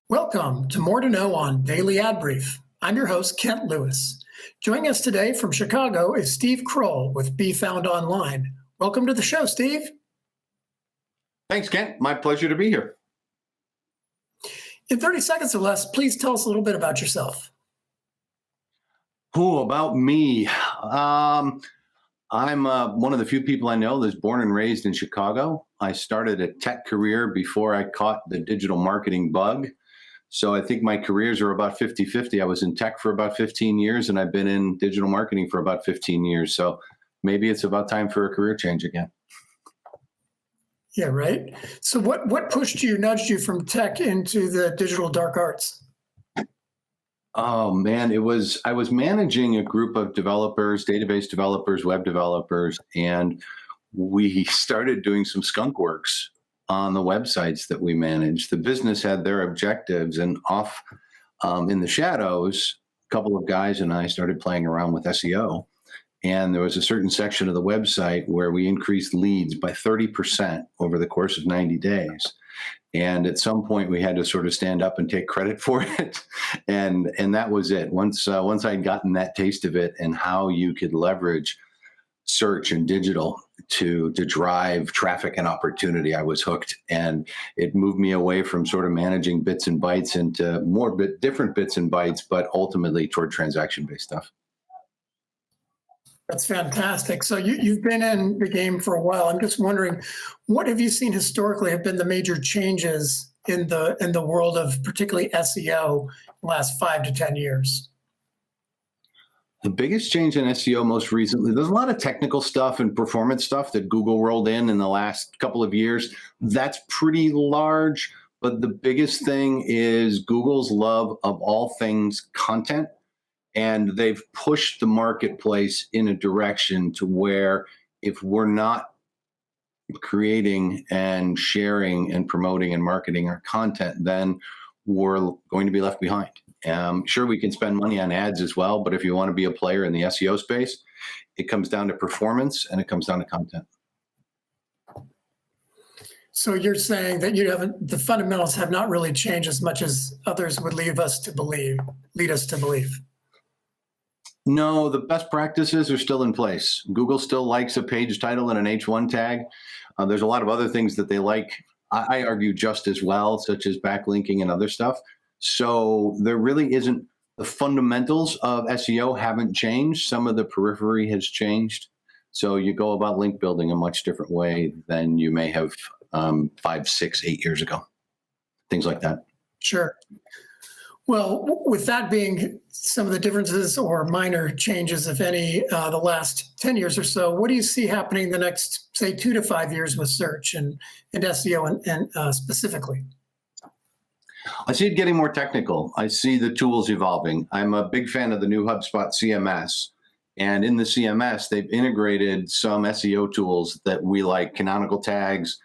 Welcome to More to Know on Daily Ad Brief. I'm your host, Kent Lewis. Joining us today from Chicago is Steve Krull with Be Found Online. Welcome to the show, Steve. Thanks, Kent. My pleasure to be here. In 30 seconds or less, please tell us a little bit about yourself. About me. I'm one of the few people I know that's born and raised in Chicago. I started a tech career before I caught the digital marketing bug. So I think my careers are about 50-50. I was in tech for about 15 years, and I've been in digital marketing for about 15 years. So maybe it's about time for a career change again. Yeah, right. So what pushed you, nudged you from tech into the digital dark arts? Oh man, I was managing a group of developers, database developers, web developers, and we started doing some skunk works on the websites that we managed. The business had their objectives, and off in the shadows, a couple of guys and I started playing around with SEO. And there was a certain section of the website where we increased leads by 30% over the course of 90 days. And at some point, we had to sort of stand up and take credit for it. And that was it. Once I'd gotten that taste of it and how you could leverage search and digital to drive traffic and opportunity, I was hooked. And it moved me away from sort of managing bits and bytes into more different bits and bytes, but ultimately toward transaction-based stuff. That's fantastic. So you've been in the game for a while. I'm just wondering, what have you seen historically have been the major changes in the world of particularly SEO in the last 5 to 10 years? The biggest change in SEO most recently, there's a lot of technical stuff and performance stuff that Google rolled in the last couple of years. That's pretty large, but the biggest thing is Google's love of all things content. And they've pushed the marketplace in a direction to where if we're not creating and sharing and promoting and marketing our content, then we're going to be left behind. Sure, we can spend money on ads as well, but if you want to be a player in the SEO space, it comes down to performance and it comes down to content. So you're saying that the fundamentals have not really changed as much as others would lead us to believe. No, the best practices are still in place. Google still likes a page title and an H1 tag. There's a lot of other things that they like, I argue, just as well, such as backlinking and other stuff. So there really isn't, the fundamentals of SEO haven't changed. Some of the periphery has changed. So you go about link building a much different way than you may have 5, 6, 8 years ago. Things like that. Sure. Well, with that being some of the differences or minor changes, if any, the last 10 years or so, what do you see happening the next, say, 2 to 5 years with search and SEO and specifically? I see it getting more technical. I see the tools evolving. I'm a big fan of the new HubSpot CMS. And in the CMS, they've integrated some SEO tools that we like, canonical tags,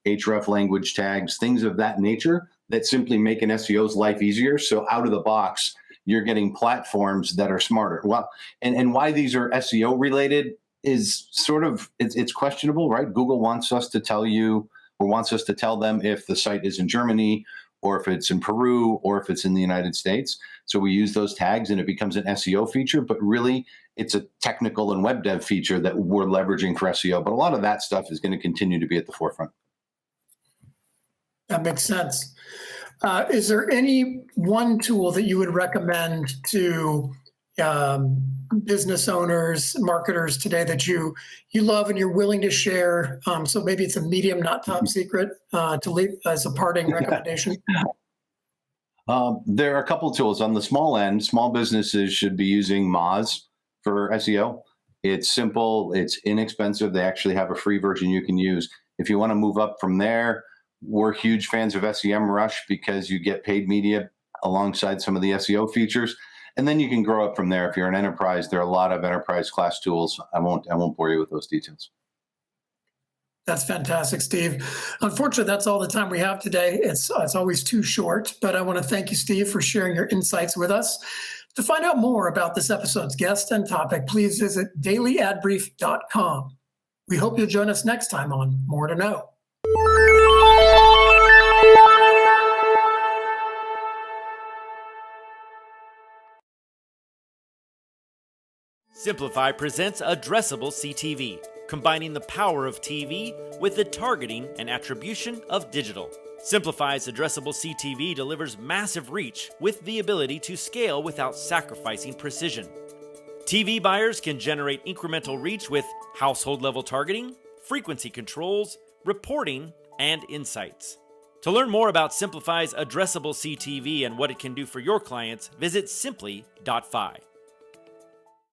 href language tags, things of that nature that simply make an SEO's life easier. So out of the box, you're getting platforms that are smarter. Well, and why these are SEO related is sort of, it's questionable, right? Google wants us to tell you, or wants us to tell them if the site is in Germany, or if it's in Peru, or if it's in the United States. So we use those tags and it becomes an SEO feature, but really it's a technical and web dev feature that we're leveraging for SEO. But a lot of that stuff is going to continue to be at the forefront. That makes sense. Is there any one tool that you would recommend to business owners, marketers today that you love and you're willing to share? So maybe it's a medium, not top secret, to leave as a parting recommendation. There are a couple of tools on the small end. Small businesses should be using Moz for SEO. It's simple, it's inexpensive. They actually have a free version you can use. If you want to move up from there, we're huge fans of SEMrush because you get paid media alongside some of the SEO features. And then you can grow up from there. If you're an enterprise, there are a lot of enterprise class tools. I won't bore you with those details. That's fantastic, Steve. Unfortunately, that's all the time we have today. It's always too short, but I want to thank you, Steve, for sharing your insights with us. To find out more about this episode's guest and topic, please visit dailyadbrief.com. We hope you'll join us next time on More to Know. Simplify presents Addressable CTV, combining the power of TV with the targeting and attribution of digital. Simplify's Addressable CTV delivers massive reach with the ability to scale without sacrificing precision. TV buyers can generate incremental reach with household-level targeting, frequency controls, reporting, and insights. To learn more about Simplify's Addressable CTV and what it can do for your clients, visit simply.fi.